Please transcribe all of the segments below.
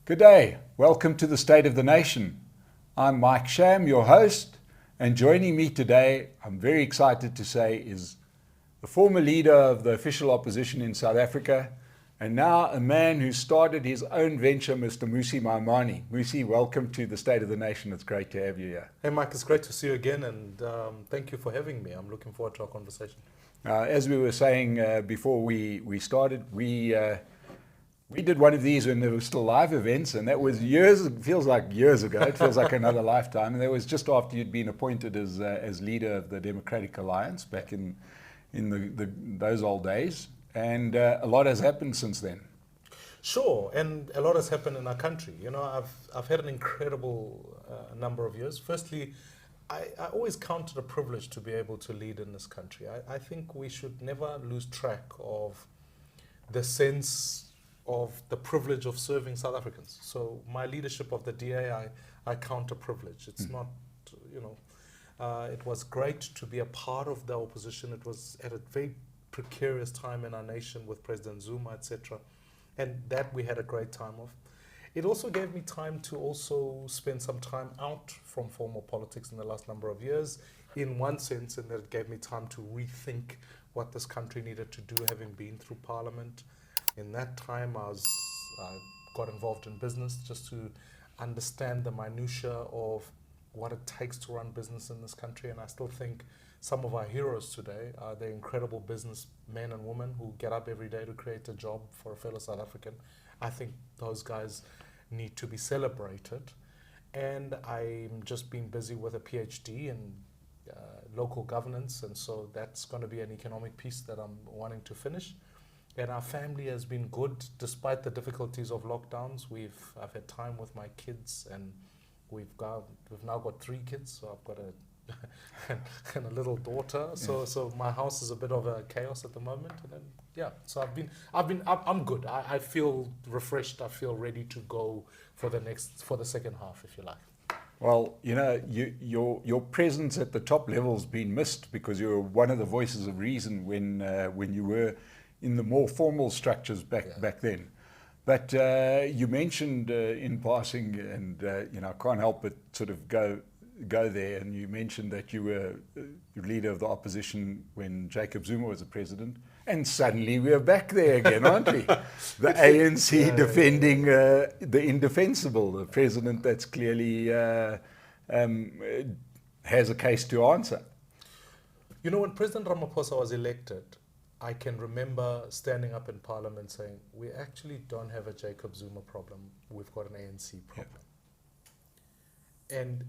Good day. Welcome to the State of the Nation. I'm Mike Sham, your host, and joining me today, I'm very excited to say, is the former leader of the official opposition in South Africa, and now a man who started his own venture, Mr. Mmusi Maimane. Mmusi, welcome to the State of the Nation. It's great to have you here. Hey Mike, it's great to see you again, and thank you for having me. I'm looking forward to our conversation. As we were saying before we started, we did one of these when there were still live events, and that was years. It feels like years ago. It feels like another lifetime. And that was just after you'd been appointed as leader of the Democratic Alliance back in those old days. And a lot has happened since then. Sure, and a lot has happened in our country. You know, I've had an incredible number of years. Firstly, I always count it a privilege to be able to lead in this country. I think we should never lose track of the sense of the privilege of serving South Africans. So my leadership of the DA, I count a privilege. It's not, you know, it was great to be a part of the opposition. It was at a very precarious time in our nation with President Zuma, etc. And that we had a great time of. It also gave me time to also spend some time out from formal politics in the last number of years, in one sense, in that it gave me time to rethink what this country needed to do, having been through Parliament. In that time, I got involved in business just to understand the minutiae of what it takes to run business in this country. And I still think some of our heroes today are the incredible businessmen and women who get up every day to create a job for a fellow South African. I think those guys need to be celebrated. And I'm just been busy with a PhD in local governance, and so that's going to be an economic piece that I'm wanting to finish. And our family has been good despite the difficulties of lockdowns. I've had time with my kids, and we've now got 3 kids. So I've got and a little daughter. So my house is a bit of a chaos at the moment. And then, yeah, so I'm good. I feel refreshed. I feel ready to go for the second half, if you like. Well, you know, your presence at the top level has been missed because you were one of the voices of reason when you were in the more formal structures back then. But you mentioned in passing, and you know, I can't help but sort of go there, and you mentioned that you were leader of the opposition when Jacob Zuma was the president, and suddenly we're back there again, aren't we? The ANC defending the indefensible, the president that's clearly has a case to answer. You know, when President Ramaphosa was elected, I can remember standing up in Parliament saying, we actually don't have a Jacob Zuma problem, we've got an ANC problem. Yep. And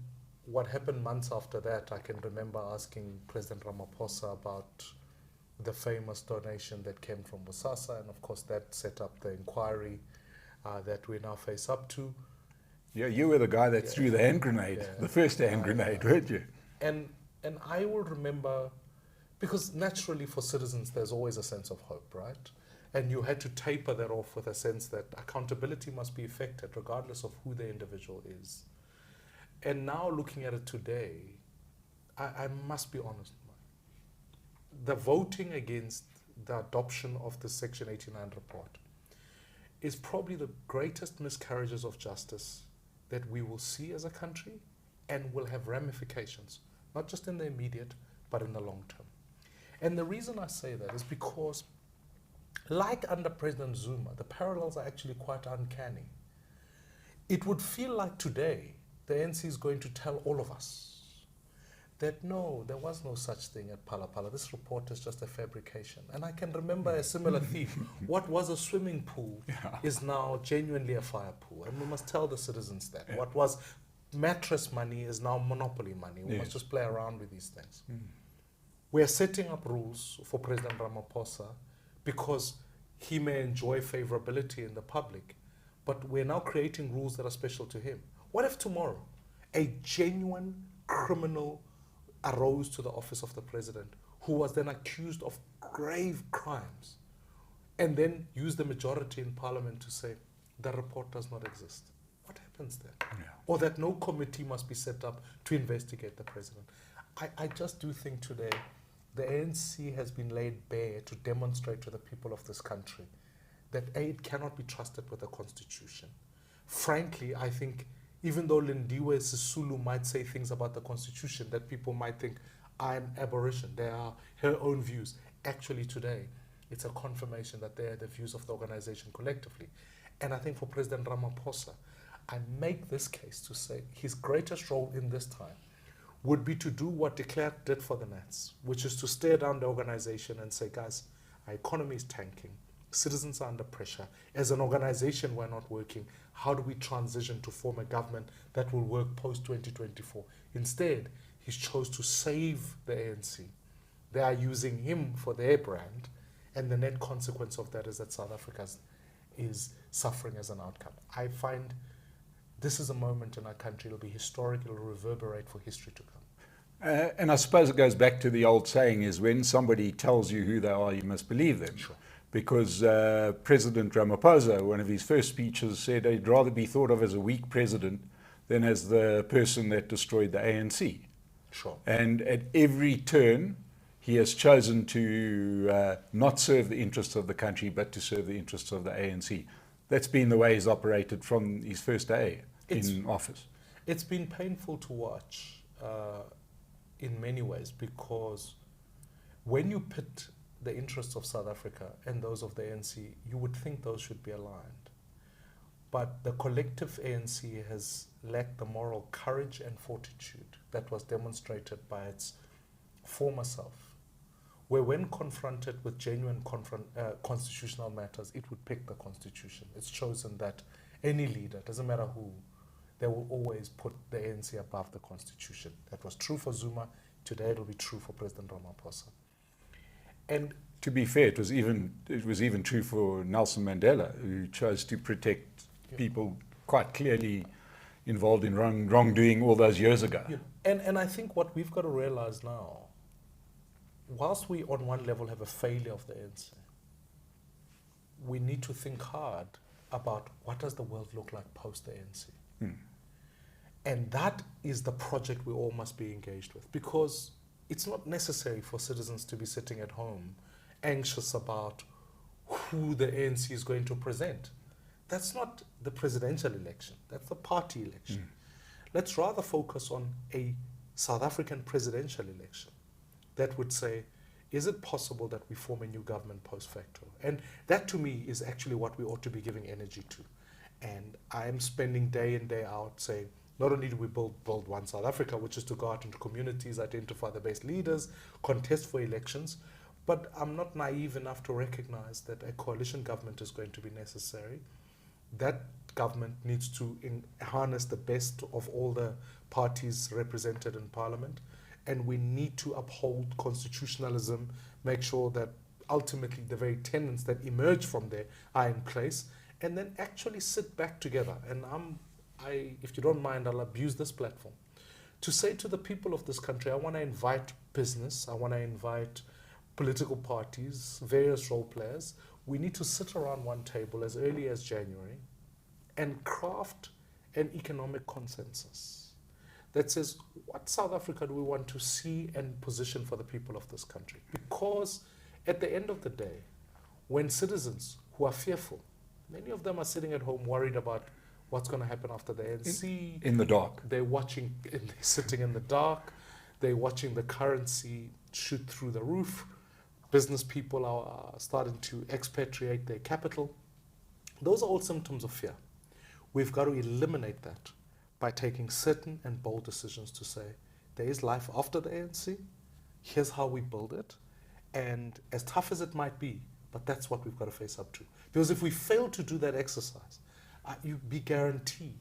what happened months after that, I can remember asking President Ramaphosa about the famous donation that came from BOSA, and of course that set up the inquiry that we now face up to. Yeah, you were the guy that threw the hand grenade, the first hand grenade, weren't you? And I will remember, because naturally for citizens, there's always a sense of hope, right? And you had to taper that off with a sense that accountability must be effected regardless of who the individual is. And now looking at it today, I must be honest, the voting against the adoption of the Section 89 report is probably the greatest miscarriages of justice that we will see as a country, and will have ramifications, not just in the immediate, but in the long term. And the reason I say that is because, like under President Zuma, the parallels are actually quite uncanny. It would feel like today, the ANC is going to tell all of us that no, there was no such thing at Phala Phala. This report is just a fabrication. And I can remember a similar theme. What was a swimming pool is now genuinely a fire pool. And we must tell the citizens that. Yeah. What was mattress money is now monopoly money. We must just play around with these things. We are setting up rules for President Ramaphosa because he may enjoy favorability in the public, but we're now creating rules that are special to him. What if tomorrow a genuine criminal arose to the office of the president who was then accused of grave crimes and then used the majority in parliament to say the report does not exist? What happens then? Yeah. Or that no committee must be set up to investigate the president. I just do think today the ANC has been laid bare to demonstrate to the people of this country that A, it cannot be trusted with the constitution. frankly, I think even though Lindiwe Sisulu might say things about the constitution that people might think are an aberration, they are her own views. Actually today, it's a confirmation that they are the views of the organization collectively. And I think for President Ramaphosa, I make this case to say his greatest role in this time would be to do what de Klerk did for the Nats, which is to stare down the organization and say, guys, our economy is tanking, citizens are under pressure, as an organization we're not working, how do we transition to form a government that will work post-2024? Instead, he chose to save the ANC. They are using him for their brand, and the net consequence of that is that South Africa is suffering as an outcome. I find this is a moment in our country, it'll be historic, it'll reverberate for history to come. And I suppose it goes back to the old saying is when somebody tells you who they are, you must believe them. Sure. Because President Ramaphosa, one of his first speeches, said he'd rather be thought of as a weak president than as the person that destroyed the ANC. Sure. And at every turn, he has chosen to not serve the interests of the country, but to serve the interests of the ANC. That's been the way he's operated from his first day in office. It's been painful to watch in many ways, because when you pit the interests of South Africa and those of the ANC, you would think those should be aligned. But the collective ANC has lacked the moral courage and fortitude that was demonstrated by its former self, where when confronted with genuine constitutional matters, it would pick the constitution. It's chosen that any leader, doesn't matter who, they will always put the ANC above the constitution. That was true for Zuma. Today it will be true for President Ramaphosa. And to be fair, it was even true for Nelson Mandela, who chose to protect people quite clearly involved in wrongdoing all those years ago. And I think what we've got to realize now, whilst we on one level have a failure of the ANC, we need to think hard about what does the world look like post the ANC. And that is the project we all must be engaged with, because it's not necessary for citizens to be sitting at home anxious about who the ANC is going to present. That's not the presidential election, that's the party election. Let's rather focus on a South African presidential election that would say, is it possible that we form a new government post facto? And that to me is actually what we ought to be giving energy to. And I'm spending day in, day out saying, not only do we build one South Africa, which is to go out into communities, identify the best leaders, contest for elections, but I'm not naive enough to recognize that a coalition government is going to be necessary. That government needs to harness the best of all the parties represented in parliament, and we need to uphold constitutionalism, make sure that ultimately the very tenets that emerge from there are in place, and then actually sit back together. And if you don't mind, I'll abuse this platform to say to the people of this country, I want to invite business, I want to invite political parties, various role players. We need to sit around one table as early as January and craft an economic consensus that says, what South Africa do we want to see and position for the people of this country? Because at the end of the day, when citizens who are fearful, many of them are sitting at home worried about what's going to happen after the ANC. In the dark. They're sitting in the dark. They're watching the currency shoot through the roof. Business people are starting to expatriate their capital. Those are all symptoms of fear. We've got to eliminate that by taking certain and bold decisions to say, there is life after the ANC. Here's how we build it. And as tough as it might be, but that's what we've got to face up to. Because if we fail to do that exercise, you be guaranteed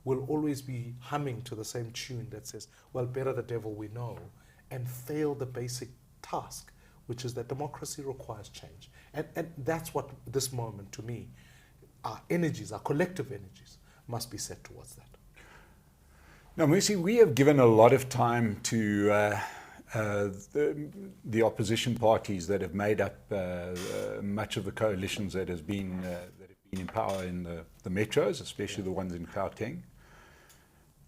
we'll always be humming to the same tune that says, well, better the devil we know, and fail the basic task, which is that democracy requires change. And that's what this moment, to me, our energies, our collective energies, must be set towards that. Now, Mmusi, we have given a lot of time to the opposition parties that have made up much of the coalitions that have been in power in the metros, especially the ones in Gauteng.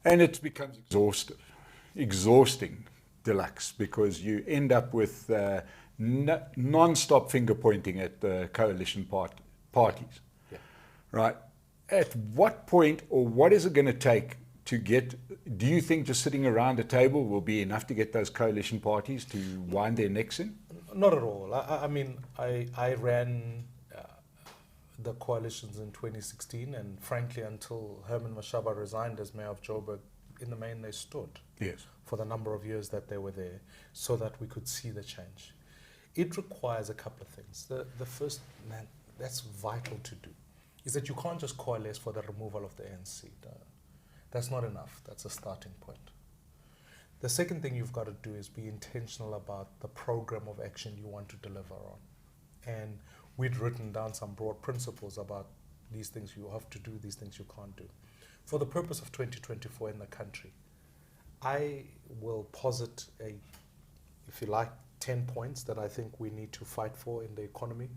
And it becomes exhausting deluxe, because you end up with non-stop finger pointing at the coalition parties, right? at what point, or what is it going to take to get, do you think just sitting around a table will be enough to get those coalition parties to wind their necks in? Not at all. I mean, I ran the coalitions in 2016, and frankly, until Herman Mashaba resigned as mayor of Joburg, in the main they stood. Yes. For the number of years that they were there, so that we could see the change. It requires a couple of things. The first, man, that's vital to do, is that you can't just coalesce for the removal of the ANC. That's not enough. That's a starting point. The second thing you've got to do is be intentional about the program of action you want to deliver on. And we'd written down some broad principles about these things you have to do, these things you can't do. For the purpose of 2024 in the country, I will posit if you like, 10 points that I think we need to fight for in the economy.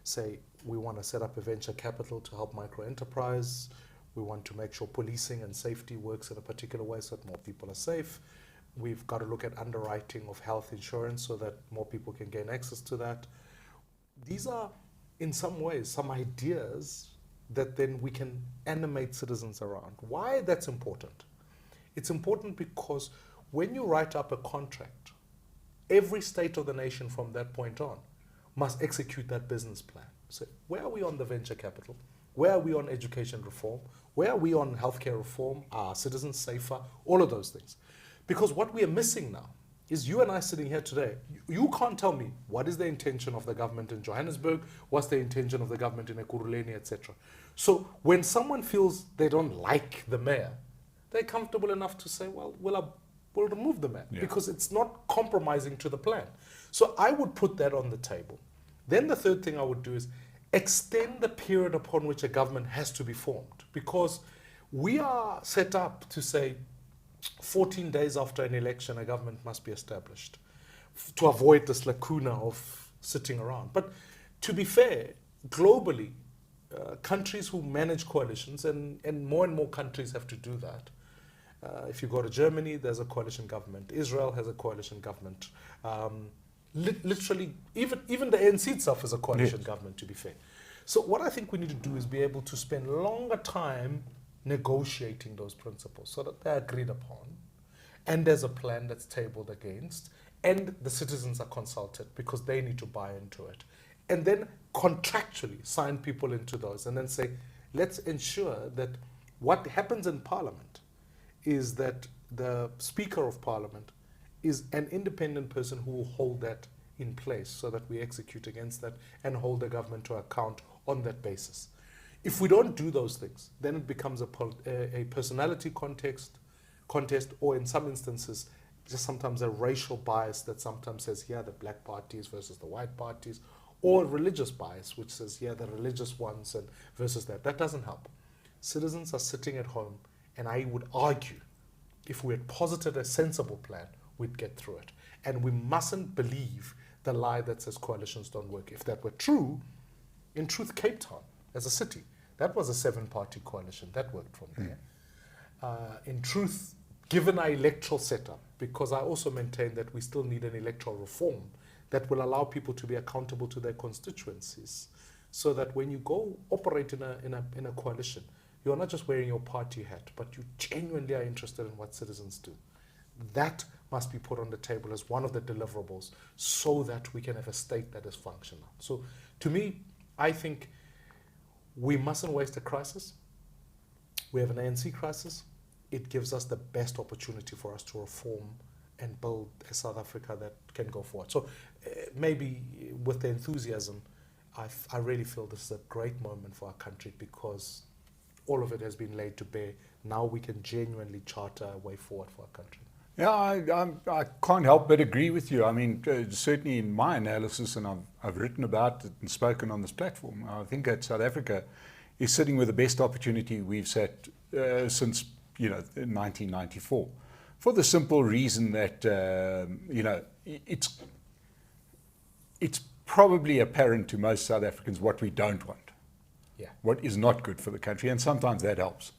Say, we want to set up a venture capital to help micro-enterprise. We want to make sure policing and safety works in a particular way so that more people are safe. We've got to look at underwriting of health insurance so that more people can gain access to that. These are, in some ways, some ideas that then we can animate citizens around. Why that's important? It's important because when you write up a contract, every state of the nation from that point on must execute that business plan. So where are we on the venture capital? Where are we on education reform? Where are we on healthcare reform? Are citizens safer? All of those things. Because what we are missing now is you and I sitting here today. You can't tell me what is the intention of the government in Johannesburg, what's the intention of the government in Ekurhuleni, etc. So when someone feels they don't like the mayor, they're comfortable enough to say, well, we'll remove the mayor, because it's not compromising to the plan. So I would put that on the table. Then the third thing I would do is extend the period upon which a government has to be formed, because we are set up to say 14 days after an election, a government must be established to avoid this lacuna of sitting around. But to be fair, globally, countries who manage coalitions, and more countries have to do that. If you go to Germany, there's a coalition government. Israel has a coalition government. Literally, even the ANC itself is a coalition government, to be fair. So what I think we need to do is be able to spend longer time negotiating those principles so that they're agreed upon, and there's a plan that's tabled against, and the citizens are consulted because they need to buy into it. And then contractually sign people into those, and then say, let's ensure that what happens in Parliament is that the Speaker of Parliament is an independent person who will hold that in place so that we execute against that and hold the government to account on that basis. If we don't do those things, then it becomes a personality contest, or in some instances, just sometimes a racial bias that sometimes says, yeah, the black parties versus the white parties, or religious bias, which says, yeah, the religious ones and versus that. That doesn't help. Citizens are sitting at home, and I would argue, if we had posited a sensible plan, we'd get through it. And we mustn't believe the lie that says coalitions don't work. If that were true, in truth, Cape Town, as a city, that was a 7-party coalition. That worked from there. In truth, given our electoral setup, because I also maintain that we still need an electoral reform that will allow people to be accountable to their constituencies, so that when you go operate in a coalition, you're not just wearing your party hat, but you genuinely are interested in what citizens do. That must be put on the table as one of the deliverables so that we can have a state that is functional. So to me, I think we mustn't waste a crisis. We have an ANC crisis. It gives us the best opportunity for us to reform and build a South Africa that can go forward. So maybe with the enthusiasm, I really feel this is a great moment for our country, because all of it has been laid to bear. Now we can genuinely charter a way forward for our country. Yeah, I can't help but agree with you. I mean, certainly in my analysis, and I've written about it and spoken on this platform, I think that South Africa is sitting with the best opportunity we've sat since 1994, for the simple reason that it's probably apparent to most South Africans what we don't want, what is not good for the country, and sometimes that helps,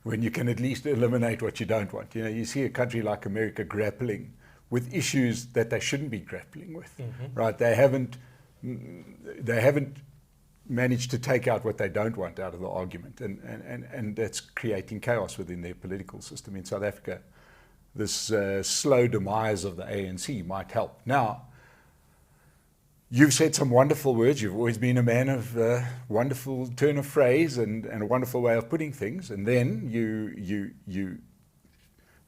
when you can at least eliminate what you don't want. You see a country like America grappling with issues that they shouldn't be grappling with, right? They haven't manage to take out what they don't want out of the argument, and that's creating chaos within their political system. In South Africa, this slow demise of the ANC might help. Now, you've said some wonderful words. You've always been a man of wonderful turn of phrase and a wonderful way of putting things. And then you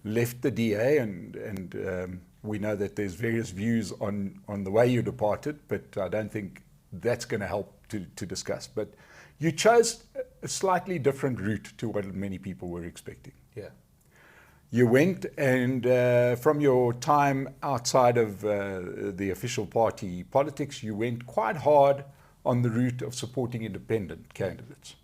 left the DA, and we know that there's various views on the way you departed, but I don't think that's going to help to discuss. But you chose a slightly different route to what many people were expecting. Yeah. You went and from your time outside of the official party politics, you went quite hard on the route of supporting independent candidates.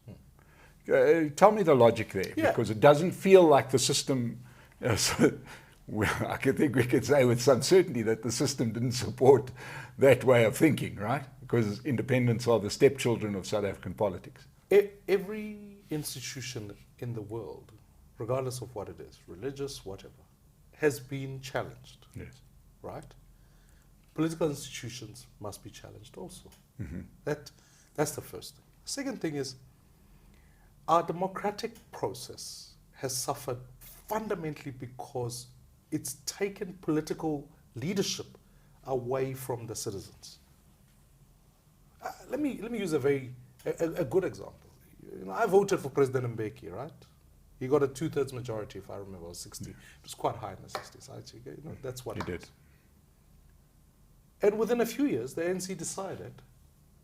Tell me the logic there, because it doesn't feel like the system, well, I think we could say with some certainty that the system didn't support that way of thinking, right? Because independents are the stepchildren of South African politics. Every institution in the world, regardless of what it is, religious, whatever, has been challenged. Yes. Right? Political institutions must be challenged also. Mm-hmm. That's the first thing. Second thing is, our democratic process has suffered fundamentally because it's taken political leadership away from the citizens. Let me use a good example. You know, I voted for President Mbeki, right? He got a 2/3 majority, if I remember, or 60. It was quite high in the 60s. You know, that's what he it did. is. And within a few years, the ANC decided,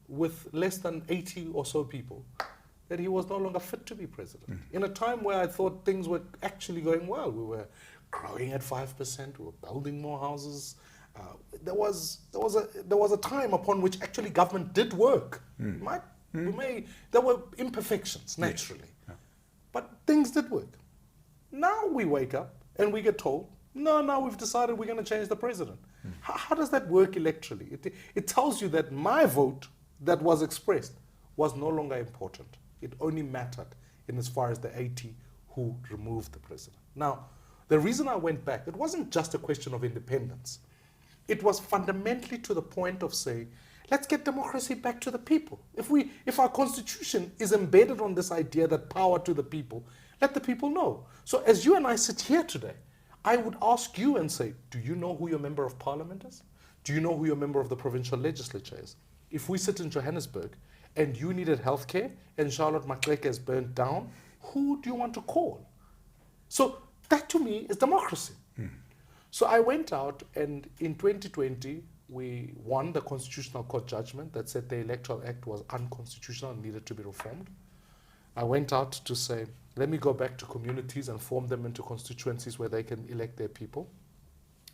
with less than 80 or so people, that he was no longer fit to be president. In a time where I thought things were actually going well. We were growing at 5%. We were building more houses. There was a time upon which actually government did work. There were imperfections, naturally. Yes. Yeah. But things did work. Now we wake up and we get told, no, now we've decided we're going to change the president. How does that work electorally? It tells you that my vote that was expressed was no longer important. It only mattered in as far as the 80 who removed the president. Now, the reason I went back, it wasn't just a question of independence. It was fundamentally to the point of saying, let's get democracy back to the people. If our constitution is embedded on this idea that power to the people, let the people know. So as you and I sit here today, I would ask you and say, do you know who your member of parliament is? Do you know who your member of the provincial legislature is? If we sit in Johannesburg and you needed healthcare and Charlotte Maxeke is burnt down, who do you want to call? So that to me is democracy. So I went out, and in 2020, we won the Constitutional Court judgment that said the Electoral Act was unconstitutional and needed to be reformed. I went out to say, let me go back to communities and form them into constituencies where they can elect their people.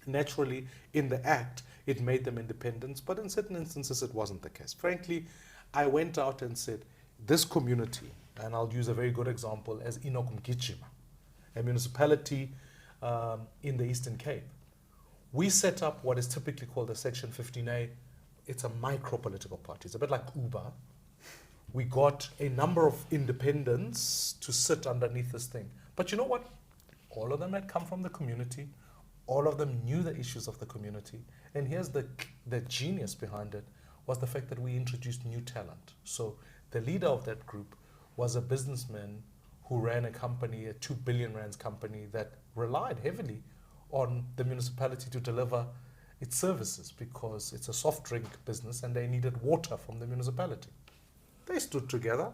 Naturally, in the Act, it made them independents, but in certain instances, it wasn't the case. Frankly, I went out and said, this community, and I'll use a very good example as Inokumgijima, a municipality in the Eastern Cape. We set up what is typically called a Section 15A. It's a micro-political party. It's a bit like Uber. We got a number of independents to sit underneath this thing. But you know what? All of them had come from the community. All of them knew the issues of the community. And here's the genius behind it, was the fact that we introduced new talent. So the leader of that group was a businessman who ran a company, a 2 billion rands company, that relied heavily on the municipality to deliver its services, because it's a soft drink business and they needed water from the municipality. They stood together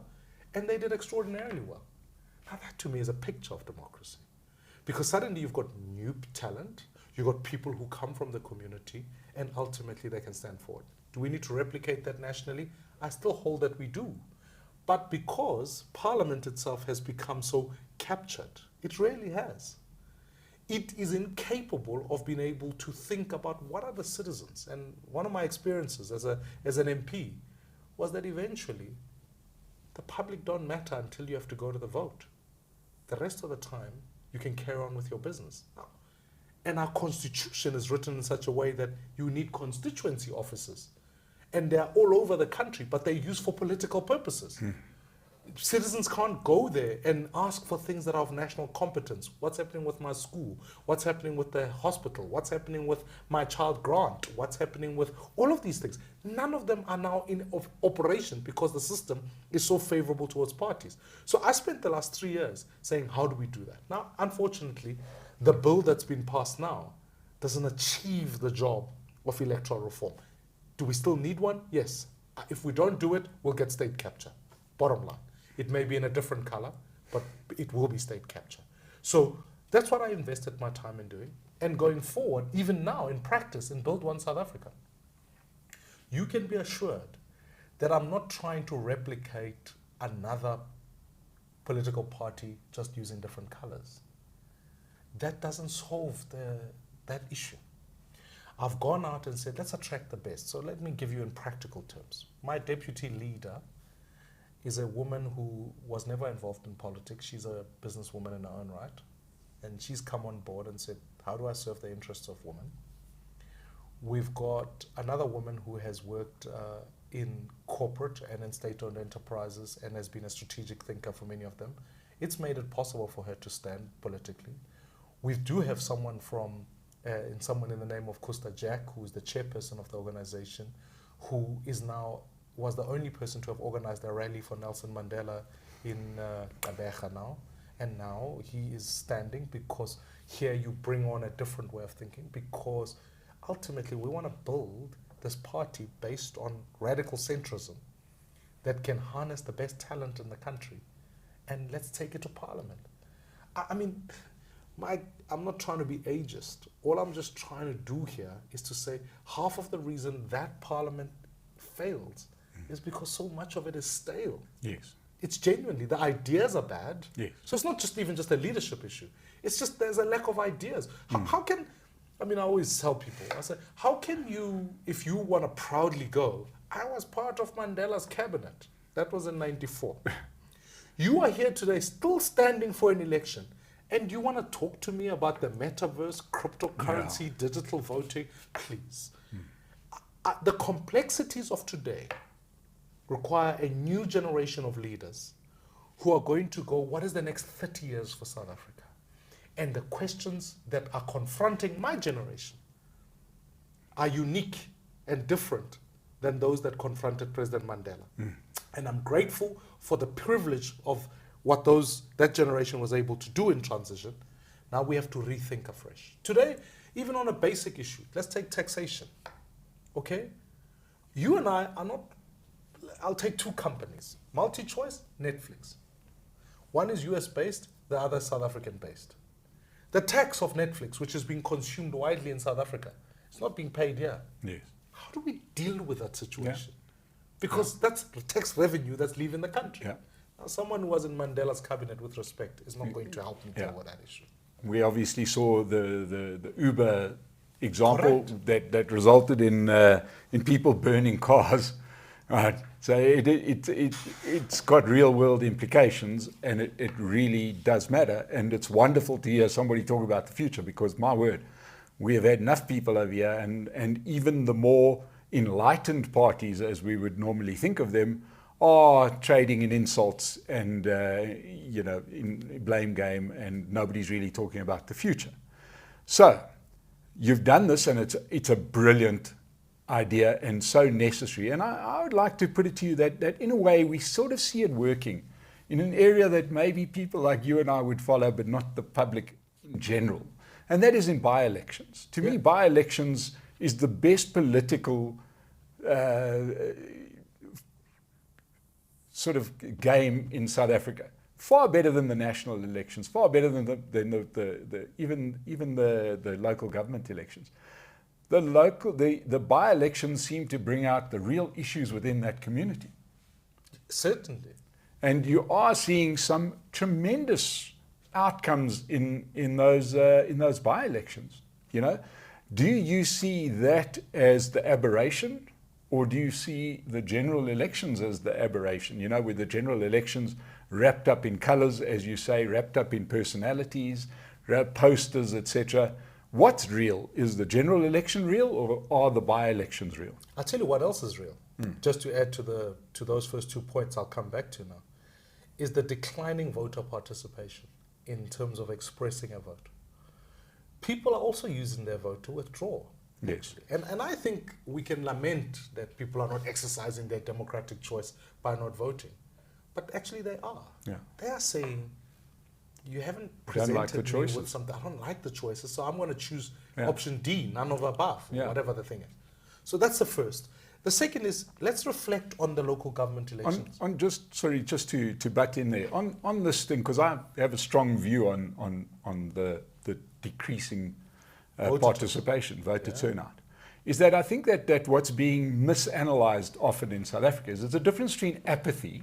and they did extraordinarily well. Now that to me is a picture of democracy, because suddenly you've got new talent, you've got people who come from the community, and ultimately they can stand forward. Do we need to replicate that nationally? I still hold that we do. But because Parliament itself has become so captured, it really has. It is incapable of being able to think about what are the citizens. And one of my experiences as an MP was that eventually the public don't matter until you have to go to the vote. The rest of the time, you can carry on with your business. And our constitution is written in such a way that you need constituency officers. And they're all over the country, but they're used for political purposes. citizens can't go there and ask for things that are of national competence. What's happening with my school? What's happening with the hospital? What's happening with my child grant? What's happening with all of these things? None of them are now of operation because the system is so favorable towards parties. So I spent the last 3 years saying, how do we do that? Now, unfortunately, the bill that's been passed now doesn't achieve the job of electoral reform. Do we still need one? Yes. If we don't do it, we'll get state capture. Bottom line. It may be in a different color, but it will be state capture. So that's what I invested my time in doing. And going forward, even now in practice, in Build One South Africa, you can be assured that I'm not trying to replicate another political party just using different colors. That doesn't solve that issue. I've gone out and said, let's attract the best. So let me give you in practical terms. My deputy leader is a woman who was never involved in politics. She's a businesswoman in her own right. And she's come on board and said, how do I serve the interests of women? We've got another woman who has worked in corporate and in state-owned enterprises and has been a strategic thinker for many of them. It's made it possible for her to stand politically. We do have someone someone in the name of Kusta Jack, who is the chairperson of the organization, who was the only person to have organized a rally for Nelson Mandela in Gqeberha now. And now he is standing because here you bring on a different way of thinking, because ultimately we want to build this party based on radical centrism that can harness the best talent in the country, and let's take it to parliament. I mean, I'm not trying to be ageist. All I'm just trying to do here is to say half of the reason that parliament fails is because so much of it is stale. Yes. It's genuinely, the ideas are bad. Yes. So it's not just even just a leadership issue. It's just there's a lack of ideas. How can, I always tell people, I say, how can you, if you want to proudly go, I was part of Mandela's cabinet. That was in 94. You are here today still standing for an election, and you want to talk to me about the metaverse, cryptocurrency, digital voting? Please. The complexities of today require a new generation of leaders who are going to go, what is the next 30 years for South Africa? And the questions that are confronting my generation are unique and different than those that confronted President Mandela. And I'm grateful for the privilege of what that generation was able to do in transition. Now we have to rethink afresh. Today, even on a basic issue, let's take taxation. Okay? You and I are not, I'll take two companies, MultiChoice, Netflix. One is US based, the other is South African based. The tax of Netflix, which is being consumed widely in South Africa, it's not being paid here. Yes. How do we deal with that situation? Because that's the tax revenue that's leaving the country. Now, someone who was in Mandela's cabinet, with respect, is not going to help me deal with that issue. We obviously saw the Uber example that resulted in people burning cars. Right. So it's got real world implications, and it really does matter. And it's wonderful to hear somebody talk about the future, because my word, we have had enough people over here, and even the more enlightened parties, as we would normally think of them, are trading in insults and in blame game, and nobody's really talking about the future. So you've done this, and it's a brilliant idea and so necessary. And I would like to put it to you that in a way we sort of see it working in an area that maybe people like you and I would follow, but not the public in general. And that is in by-elections. To me, by-elections is the best political sort of game in South Africa. Far better than the national elections, far better than even the local government elections. The by-elections seem to bring out the real issues within that community. Certainly. And you are seeing some tremendous outcomes in those by-elections. Do you see that as the aberration, or do you see the general elections as the aberration? With the general elections wrapped up in colors, as you say, wrapped up in personalities, posters, etc. What's real? Is the general election real, or are the by-elections real? I'll tell you what else is real. Just to add to those first 2 points I'll come back to now, is the declining voter participation in terms of expressing a vote. People are also using their vote to withdraw. Yes. And I think we can lament that people are not exercising their democratic choice by not voting. But actually they are. Yeah. They are saying, you haven't Don't like the presented me choices. with something. I don't like the choices, so I'm going to choose Yeah. option D, none of above, or Yeah. whatever the thing is. So that's the first. The second is, let's reflect on the local government elections. Just to butt in there on this thing, because I have a strong view on the decreasing participation, voter turnout, is that I think that what's being misanalyzed often in South Africa is there's a difference between apathy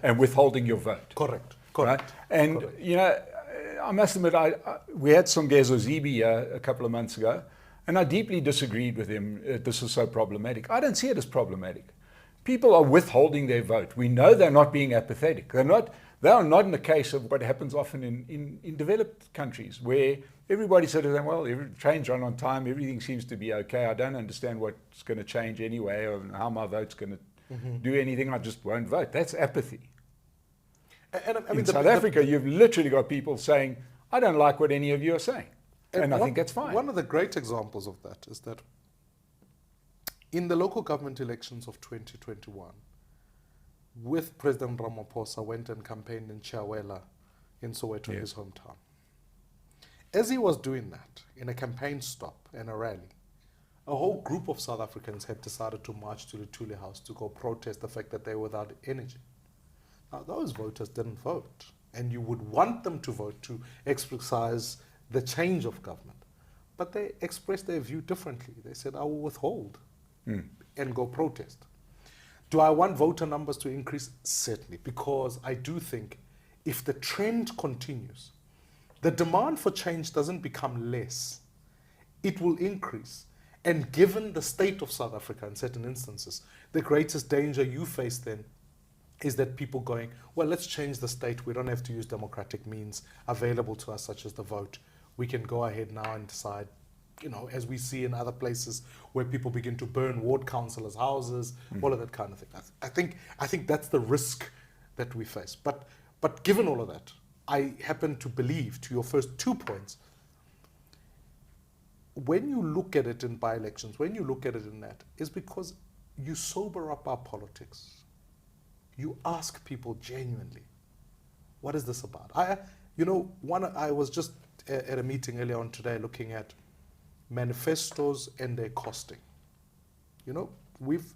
and withholding your vote. Correct. Right? And you know, I must admit, we had Songezo Zibi a couple of months ago. And I deeply disagreed with him. This is so problematic. I don't see it as problematic. People are withholding their vote. We know they're not being apathetic. They are not in the case of what happens often in developed countries where everybody sort of saying, well, trains run on time, everything seems to be okay. I don't understand what's going to change anyway or how my vote's going to do anything. I just won't vote. That's apathy. And I mean, in South Africa, you've literally got people saying, I don't like what any of you are saying. And I think that's fine. One of the great examples of that is that in the local government elections of 2021, with President Ramaphosa went and campaigned in Chiawela in Soweto, his hometown. As he was doing that, in a campaign stop and a rally, a whole group of South Africans had decided to march to the Thule House to go protest the fact that they were without energy. Now, those voters didn't vote, and you would want them to vote to exercise the change of government. But they expressed their view differently. They said, I will withhold and go protest. Do I want voter numbers to increase? Certainly, because I do think if the trend continues, the demand for change doesn't become less. It will increase. And given the state of South Africa in certain instances, the greatest danger you face then is that people going, well, let's change the state. We don't have to use democratic means available to us, such as the vote. We can go ahead now and decide, you know, as we see in other places where people begin to burn ward councillors' houses, all of that kind of thing. I think that's the risk that we face. But given all of that, I happen to believe, to your first 2 points, when you look at it in by-elections, when you look at it in that, is because you sober up our politics. You ask people genuinely, what is this about? I was just at a meeting earlier on today looking at manifestos and their costing. You know,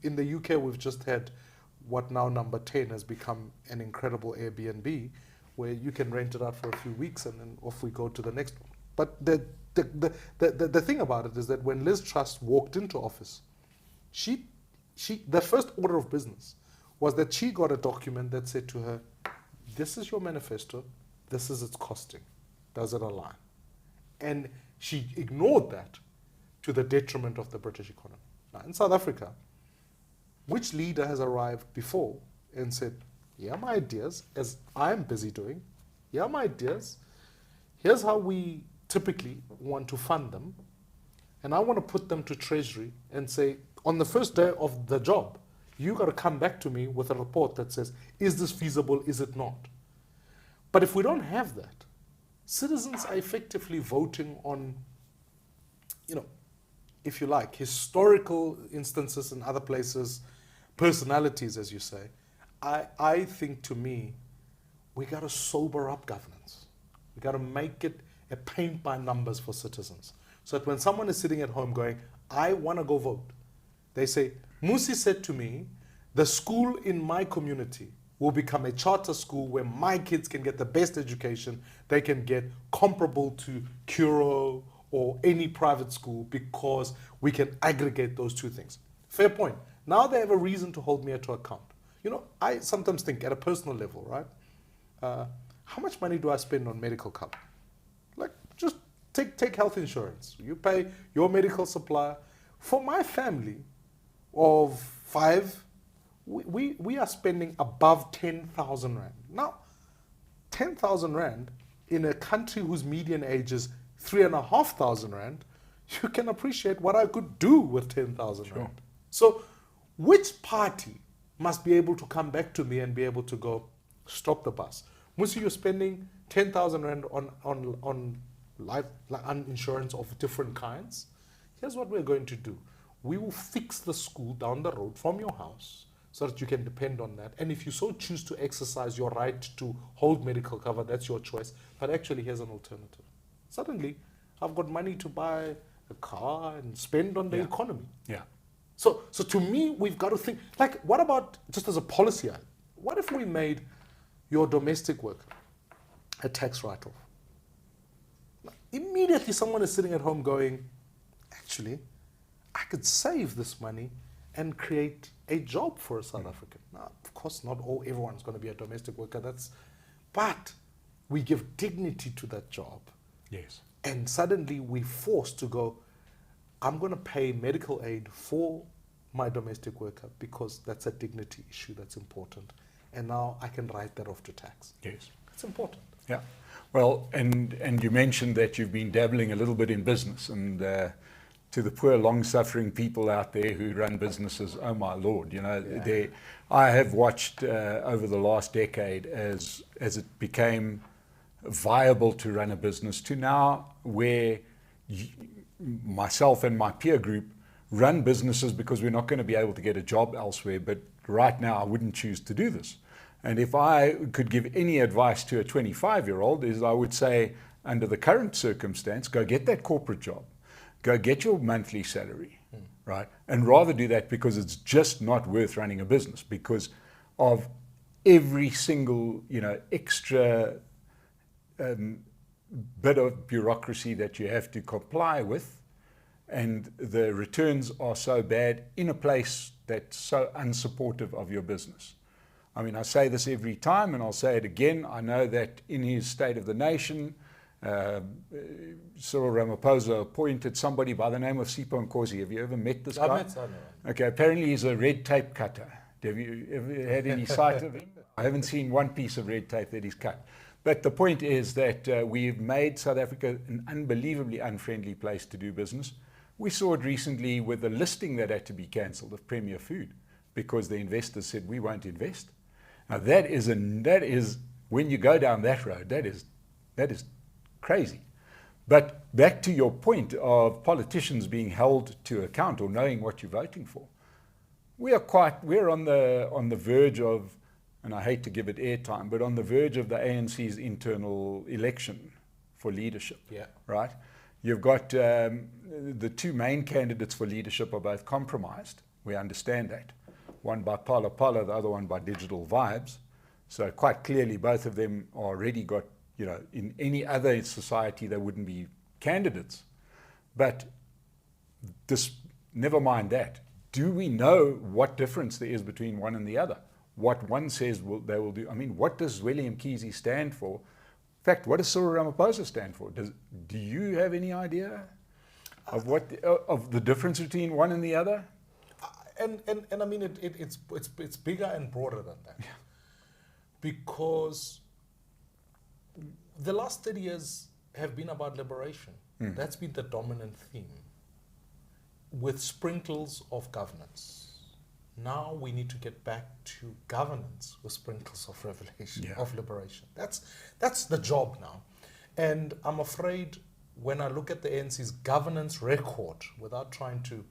in the UK, we've just had what now number 10 has become an incredible Airbnb where you can rent it out for a few weeks and then off we go to the next one. But the thing about it is that when Liz Truss walked into office, the first order of business was that she got a document that said to her, this is your manifesto, this is its costing. Does it align? And she ignored that to the detriment of the British economy. Now, in South Africa, which leader has arrived before and said, here are my ideas, as I'm busy doing, here are my ideas, here's how we typically want to fund them, and I want to put them to Treasury and say, on the first day of the job, you got to come back to me with a report that says, is this feasible, is it not? But if we don't have that, citizens are effectively voting on, you know, if you like, historical instances in other places, personalities, as you say. I think, to me, we got to sober up governance. We got to make it a paint by numbers for citizens. So that when someone is sitting at home going, I want to go vote, they say, Mmusi said to me, the school in my community will become a charter school where my kids can get the best education they can get, comparable to Curo or any private school, because we can aggregate those two things. Fair point. Now they have a reason to hold me to account. You know, I sometimes think at a personal level, right? How much money do I spend on medical cover? Like, just take health insurance. You pay your medical supplier. For my family of 5, we are spending above 10,000 Rand. Now, 10,000 Rand in a country whose median age is 3,500 Rand, you can appreciate what I could do with 10,000 Rand. So, which party must be able to come back to me and be able to go, stop the bus. Mmusi, you're spending 10,000 rand on life insurance of different kinds. Here's what we're going to do. We will fix the school down the road from your house so that you can depend on that. And if you so choose to exercise your right to hold medical cover, that's your choice. But actually, here's an alternative. Suddenly, I've got money to buy a car and spend on the economy. Yeah. So to me, we've got to think, like, what about, just as a policy, what if we made your domestic worker a tax write-off? Immediately, someone is sitting at home going, actually, I could save this money and create a job for a South African. Now, of course, not everyone's going to be a domestic worker. But we give dignity to that job. Yes. And suddenly we're forced to go, I'm going to pay medical aid for my domestic worker because that's a dignity issue that's important. And now I can write that off to tax. Yes. It's important. Yeah. Well, and you mentioned that you've been dabbling a little bit in business, and to the poor, long-suffering people out there who run businesses, oh my Lord, you know, I have watched over the last decade as it became viable to run a business to now where myself and my peer group run businesses because we're not going to be able to get a job elsewhere, but right now I wouldn't choose to do this. And if I could give any advice to a 25-year-old is I would say, under the current circumstance, go get that corporate job. Go get your monthly salary, right? And rather do that because it's just not worth running a business because of every single, extra bit of bureaucracy that you have to comply with. And the returns are so bad in a place that's so unsupportive of your business. I mean, I say this every time and I'll say it again. I know that in his State of the Nation, Cyril Ramaphosa appointed somebody by the name of Sipho Nkosi. Have you ever met this guy? I've met Sipho. Okay, apparently he's a red tape cutter. Have you ever had any sight of him? I haven't seen one piece of red tape that he's cut. But the point is that we've made South Africa an unbelievably unfriendly place to do business. We saw it recently with the listing that had to be cancelled of Premier Food because the investors said we won't invest. Now that is when you go down that road, that is crazy. But back to your point of politicians being held to account or knowing what you're voting for, we're on the verge of, and I hate to give it airtime, but on the verge of the ANC's internal election for leadership. Yeah. Right? You've got the two main candidates for leadership are both compromised. We understand that. One by Phala Phala, the other one by Digital Vibes. So quite clearly, both of them already got, in any other society, they wouldn't be candidates. But never mind that. Do we know what difference there is between one and the other? What one says they will do. I mean, what does William Kizzi stand for? In fact, what does Cyril Ramaphosa stand for? Do you have any idea of of the difference between one and the other? And I mean, it's bigger and broader than that. Yeah. Because the last 30 years have been about liberation. That's been the dominant theme, with sprinkles of governance. Now we need to get back to governance with sprinkles of revelation, of liberation. That's the job now. And I'm afraid when I look at the ANC's governance record, without trying to,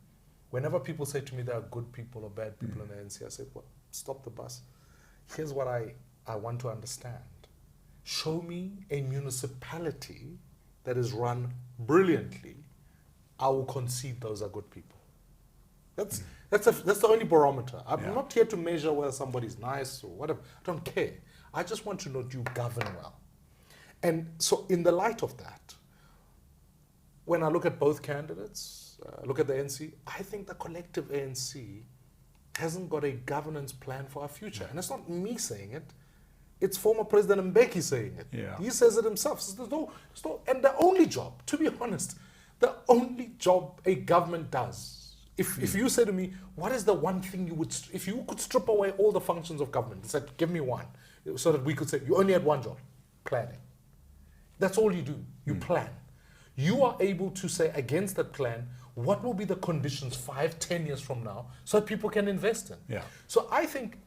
whenever people say to me there are good people or bad people in the ANC, I say, well, stop the bus. Here's what I want to understand. Show me a municipality that is run brilliantly. I will concede those are good people. That's the only barometer. I'm not here to measure whether somebody's nice or whatever. I don't care. I just want to know, do you govern well? And so in the light of that, when I look at both candidates, look at the ANC, I think the collective ANC hasn't got a governance plan for our future. And it's not me saying it. It's former President Mbeki saying it. Yeah. He says it himself. So there's no, and the only job, to be honest, the only job a government does, if you say to me, what is the one thing you would, if you could strip away all the functions of government and said, give me one, so that we could say, you only had one job, planning. That's all you do. You plan. You are able to say against that plan, what will be the conditions 5-10 years from now so that people can invest in. Yeah. So I think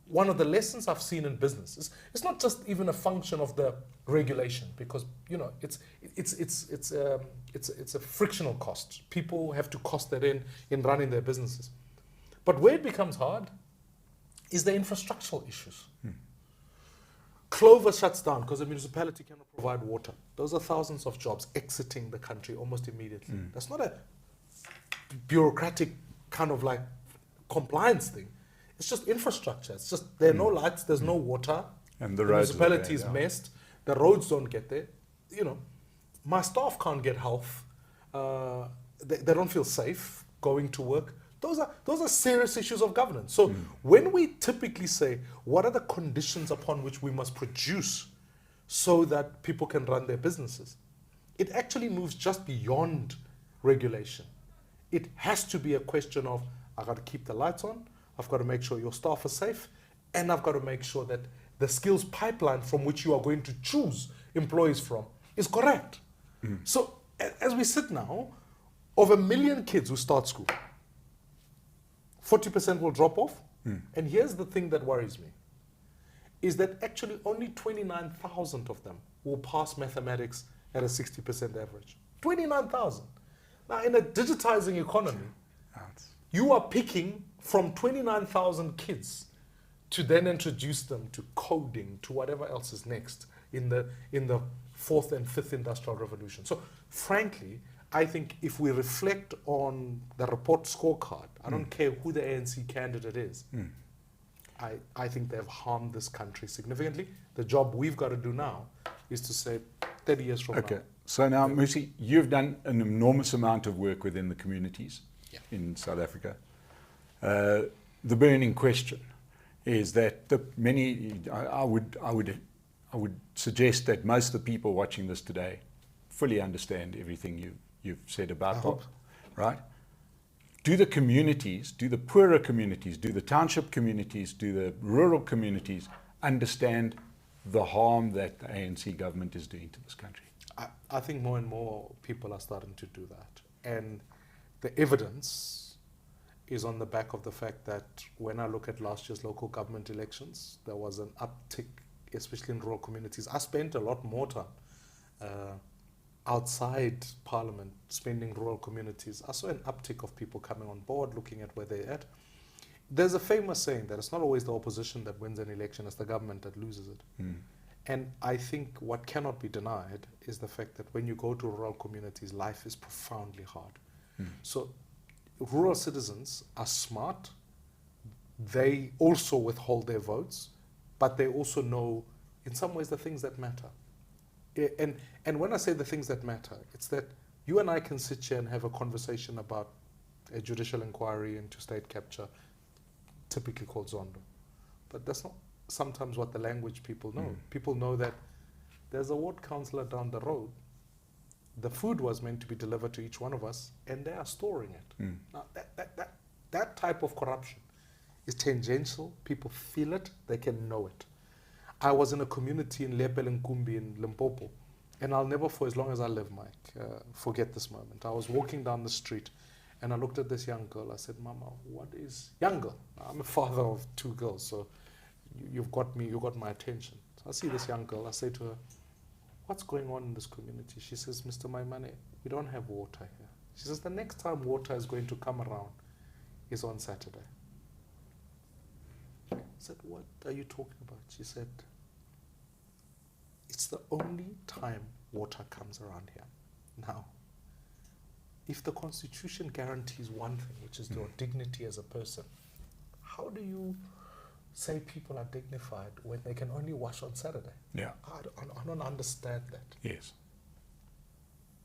one of the lessons I've seen in business is it's not just even a function of the regulation, because it's a frictional cost. People have to cost that in running their businesses. But where it becomes hard is the infrastructural issues. Clover shuts down because the municipality cannot provide water. Those are thousands of jobs exiting the country almost immediately. That's not a bureaucratic kind of like compliance thing. It's just infrastructure. It's just there are no lights, there's no water, and the municipality is messed, the roads don't get there. My staff can't get health. They don't feel safe going to work. Those are serious issues of governance. So when we typically say, what are the conditions upon which we must produce so that people can run their businesses, it actually moves just beyond regulation. It has to be a question of, I've got to keep the lights on, I've got to make sure your staff are safe, and I've got to make sure that the skills pipeline from which you are going to choose employees from is correct. So as we sit now, of 1 million kids who start school, 40% will drop off. And here's the thing that worries me, is that actually only 29,000 of them will pass mathematics at a 60% average. 29,000. Now, in a digitizing economy, you are picking from 29,000 kids to then introduce them to coding, to whatever else is next in the fourth and fifth industrial revolution. So, frankly, I think if we reflect on the report scorecard, I don't care who the ANC candidate is, I think they've harmed this country significantly. The job we've got to do now is to say 30 years from now. So now, Mmusi, you've done an enormous amount of work within the communities in South Africa. The burning question is that I would suggest that most of the people watching this today fully understand everything you've said about that, right? Do the communities, do the poorer communities, do the township communities, do the rural communities understand the harm that the ANC government is doing to this country? I think more and more people are starting to do that. And the evidence is on the back of the fact that when I look at last year's local government elections, there was an uptick, especially in rural communities. I spent a lot more time outside Parliament, spending rural communities. I saw an uptick of people coming on board, looking at where they're at. There's a famous saying that it's not always the opposition that wins an election, it's the government that loses it. And I think what cannot be denied is the fact that when you go to rural communities, life is profoundly hard. So rural citizens are smart. They also withhold their votes, but they also know, in some ways, the things that matter. And when I say the things that matter, it's that you and I can sit here and have a conversation about a judicial inquiry into state capture, typically called Zondo. But that's not sometimes what the language people know. People know that there's a ward councillor down the road. The food was meant to be delivered to each one of us, and they are storing it. Now, that type of corruption is tangential. People feel it. They can know it. I was in a community in Lepelenkumbi in Limpopo, and I'll never, for as long as I live, Mike, forget this moment. I was walking down the street, and I looked at this young girl. I said, Mama, what is... Young girl. I'm a father of 2 girls, so you've got me, you got my attention. So I see this young girl. I say to her, what's going on in this community? She says, Mr. Maimane, we don't have water here. She says, the next time water is going to come around is on Saturday. I said, what are you talking about? She said, it's the only time water comes around here. Now, if the Constitution guarantees one thing, which is your dignity as a person, how do you say people are dignified when they can only wash on Saturday? Yeah. I don't understand that. Yes.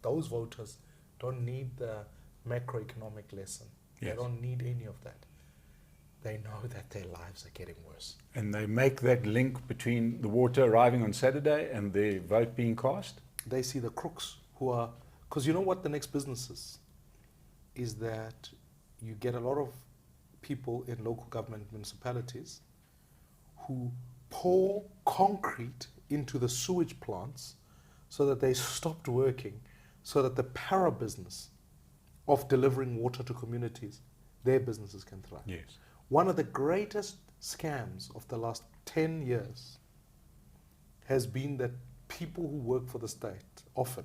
Those voters don't need the macroeconomic lesson. Yes. They don't need any of that. They know that their lives are getting worse. And they make that link between the water arriving on Saturday and their vote being cast? They see the crooks who are... Because you know what the next business is that you get a lot of people in local government municipalities who pour concrete into the sewage plants so that they stopped working, so that the para business of delivering water to communities, their businesses can thrive. Yes. One of the greatest scams of the last 10 years has been that people who work for the state often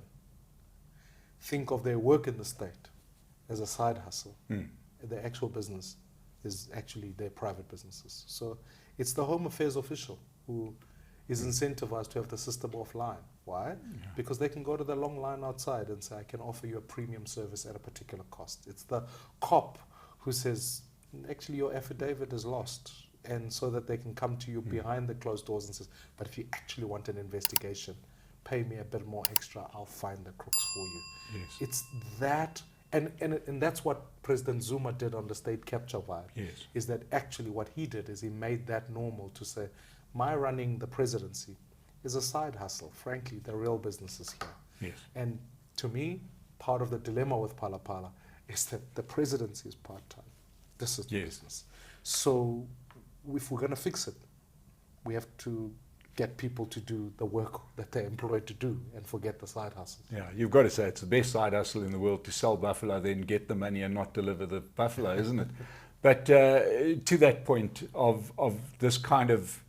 think of their work in the state as a side hustle. Their actual business is actually their private businesses. So it's the Home Affairs official who is incentivized to have the system offline. Why? Because they can go to the long line outside and say, I can offer you a premium service at a particular cost. It's the cop who says, actually your affidavit is lost. And so that they can come to you behind the closed doors and says, but if you actually want an investigation, pay me a bit more extra, I'll find the crooks for you. Yes. It's that, and that's what President Zuma did on the state capture vibe. Yes. Is that actually what he did is he made that normal to say, my running the presidency is a side hustle. Frankly, the real business is here. Yes. And to me, part of the dilemma with Phala Phala is that the presidency is part-time. This is the business. So if we're going to fix it, we have to get people to do the work that they're employed to do and forget the side hustles. Yeah, you've got to say it's the best side hustle in the world to sell buffalo, then get the money and not deliver the buffalo, isn't it? But to that point of this kind of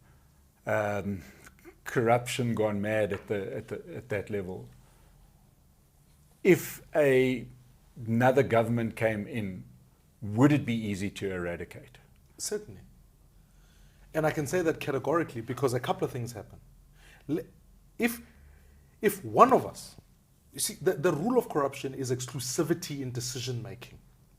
corruption gone mad at that level, if another government came in, would it be easy to eradicate? Certainly. And I can say that categorically because a couple of things happen. If one of us, you see, the rule of corruption is exclusivity in decision making.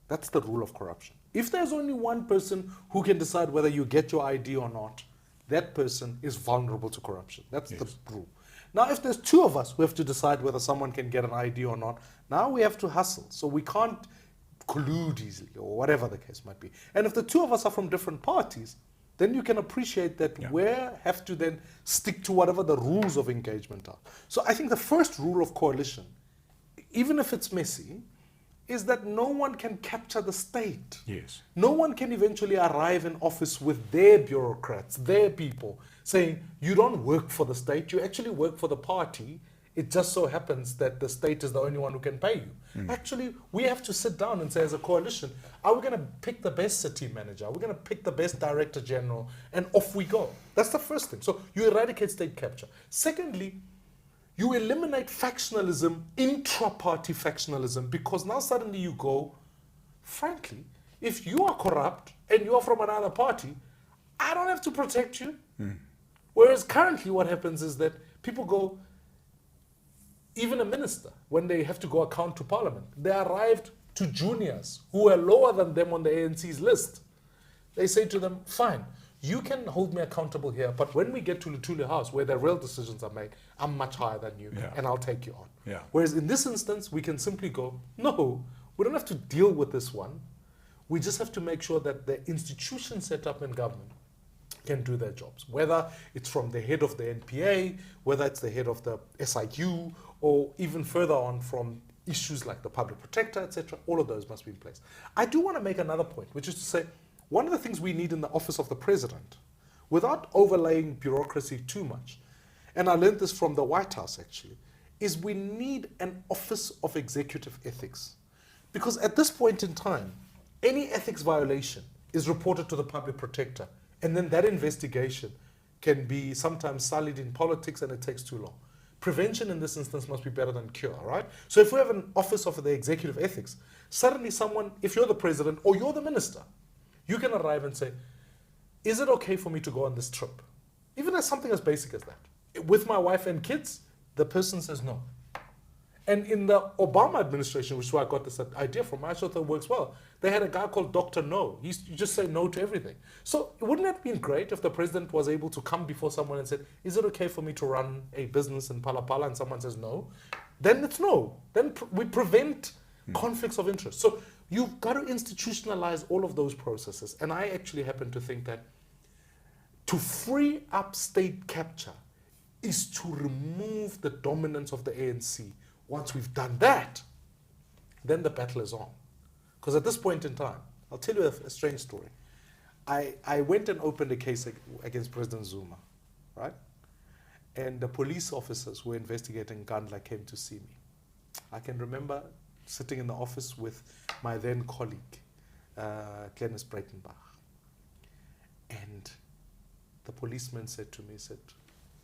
That's the rule of corruption. If there's only one person who can decide whether you get your ID or not, that person is vulnerable to corruption. That's the rule. Now, if there's two of us who have to decide whether someone can get an ID or not, now we have to hustle. So we can't collude easily or whatever the case might be. And if the two of us are from different parties, then you can appreciate that we have to then stick to whatever the rules of engagement are. So I think the first rule of coalition, even if it's messy, is that no one can capture the state. Yes. No one can eventually arrive in office with their bureaucrats, their people, saying, you don't work for the state, you actually work for the party. It just so happens that the state is the only one who can pay you. Actually, we have to sit down and say as a coalition, are we going to pick the best city manager? Are we going to pick the best director general? And off we go. That's the first thing. So you eradicate state capture. Secondly, you eliminate factionalism, intra-party factionalism, because now suddenly you go, frankly, if you are corrupt and you are from another party, I don't have to protect you. Whereas currently what happens is that people go, even a minister, when they have to go account to parliament, they arrived to juniors who are lower than them on the ANC's list. They say to them, fine, you can hold me accountable here, but when we get to Lutuli House, where the real decisions are made, I'm much higher than you, and I'll take you on. Whereas in this instance, we can simply go, no, we don't have to deal with this one. We just have to make sure that the institutions set up in government can do their jobs, whether it's from the head of the NPA, whether it's the head of the SIU, or even further on from issues like the public protector, etc. All of those must be in place. I do want to make another point, which is to say, one of the things we need in the office of the president, without overlaying bureaucracy too much, and I learned this from the White House actually, is we need an office of executive ethics. Because at this point in time, any ethics violation is reported to the public protector, and then that investigation can be sometimes sullied in politics and it takes too long. Prevention in this instance must be better than cure, right? So if we have an office of the executive ethics, suddenly someone, if you're the president or you're the minister, you can arrive and say, is it okay for me to go on this trip? Even as something as basic as that. With my wife and kids, the person says no. And in the Obama administration, which is where I got this idea from, I thought that works well. They had a guy called Dr. No. You just say no to everything. So wouldn't it have been great if the president was able to come before someone and said, is it okay for me to run a business in Phala Phala? And someone says no. Then it's no. Then we prevent conflicts of interest. So you've got to institutionalize all of those processes. And I actually happen to think that to free up state capture is to remove the dominance of the ANC. Once we've done that, then the battle is on. Because at this point in time, I'll tell you a strange story. I went and opened a case against President Zuma, right? And the police officers who were investigating Gandla came to see me. I can remember sitting in the office with my then colleague, Clenis Breitenbach. And the policeman said to me,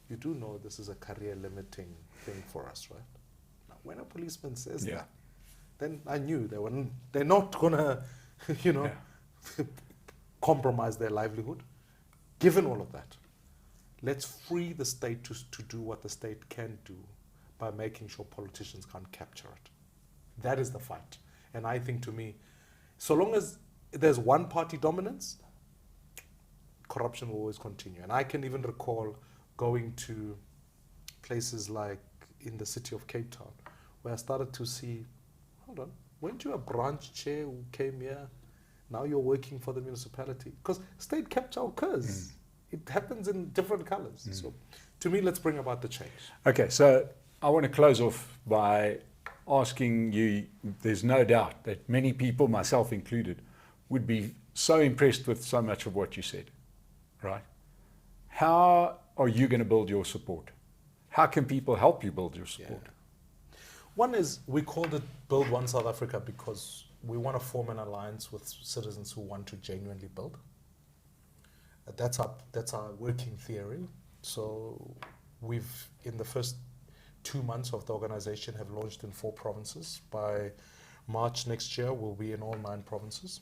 you do know this is a career limiting thing for us, right? Now, when a policeman says that, then I knew they're not gonna, compromise their livelihood. Given all of that, let's free the state to do what the state can do by making sure politicians can't capture it. That is the fight. And I think, to me, so long as there's one party dominance, corruption will always continue. And I can even recall going to places like in the city of Cape Town, where I started to see, hold on, weren't you a branch chair who came here? Now you're working for the municipality. Because state capture occurs. It happens in different colors. So to me, let's bring about the change. Okay, so I want to close off by asking you, there's no doubt that many people, myself included, would be so impressed with so much of what you said, right? How are you going to build your support? How can people help you build your support? One is, we called it Build One South Africa because we want to form an alliance with citizens who want to genuinely build. That's our working theory. So we've, in the first 2 months of the organization, have launched in 4 provinces. By March next year, we'll be in all 9 provinces.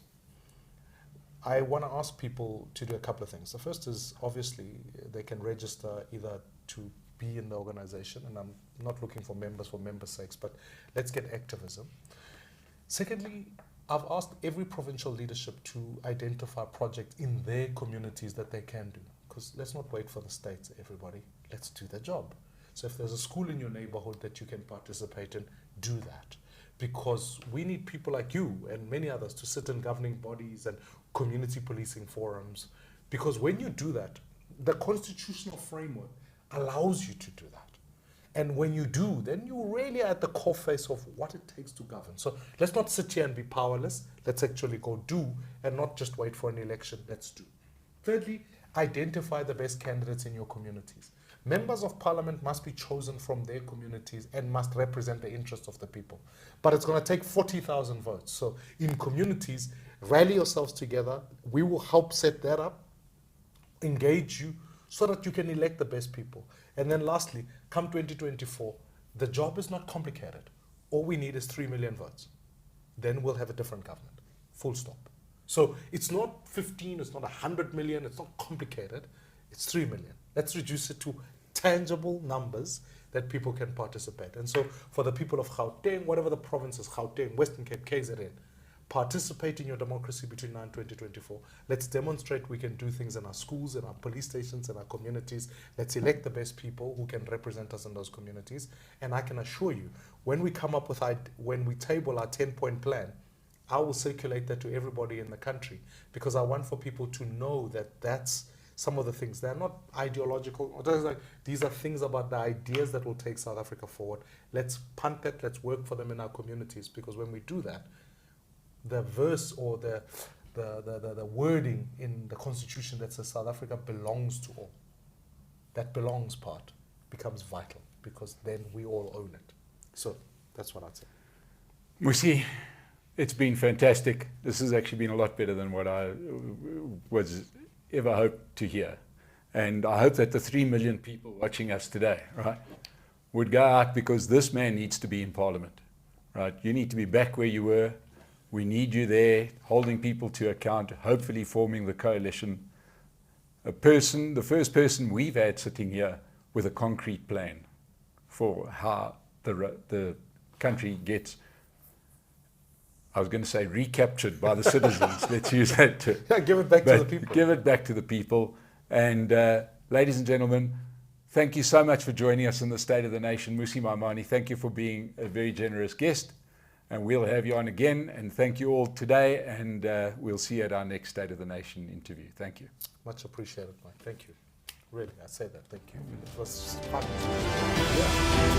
I want to ask people to do a couple of things. The first is, obviously, they can register either to be in the organization, and I'm not looking for members' sakes, but let's get activism. Secondly, I've asked every provincial leadership to identify projects in their communities that they can do. Because let's not wait for the states, everybody. Let's do the job. So if there's a school in your neighborhood that you can participate in, do that. Because we need people like you and many others to sit in governing bodies and community policing forums. Because when you do that, the constitutional framework allows you to do that. And when you do, then you really are at the core face of what it takes to govern. So let's not sit here and be powerless. Let's actually go do and not just wait for an election. Let's do. Thirdly, identify the best candidates in your communities. Members of parliament must be chosen from their communities and must represent the interests of the people. But it's going to take 40,000 votes. So in communities, rally yourselves together. We will help set that up, engage you, so that you can elect the best people. And then lastly, come 2024, the job is not complicated. All we need is 3 million votes. Then we'll have a different government, full stop. So it's not 15, it's not 100 million, it's not complicated, it's 3 million. Let's reduce it to tangible numbers that people can participate. And so for the people of Gauteng, whatever the provinces, Gauteng, Western Cape, KZN, participate in your democracy between now and 2024. Let's demonstrate we can do things in our schools, in our police stations, in our communities. Let's elect the best people who can represent us in those communities. And I can assure you, when we come up with, when we table our 10-point plan, I will circulate that to everybody in the country, because I want for people to know that that's some of the things. They're not ideological. These are things about the ideas that will take South Africa forward. Let's punt that. Let's work for them in our communities, because when we do that, the verse or the wording in the Constitution that says South Africa belongs to all, that belongs part becomes vital, because then we all own it. So that's what I'd say. Mmusi, it's been fantastic. This has actually been a lot better than what I was ever hoped to hear. And I hope that the 3 million people watching us today, right, would go out, because this man needs to be in Parliament, right? You need to be back where you were. We need you there, holding people to account, hopefully forming the coalition. The first person we've had sitting here with a concrete plan for how the country gets, I was going to say, recaptured by the citizens. Let's use that term. Yeah, give it back to the people. Give it back to the people. And ladies and gentlemen, thank you so much for joining us in the State of the Nation. Mmusi Maimane, thank you for being a very generous guest. And we'll have you on again. And thank you all today. And we'll see you at our next State of the Nation interview. Thank you. Much appreciated, Mike. Thank you. Really, I say that. Thank you. It was fun. Yeah.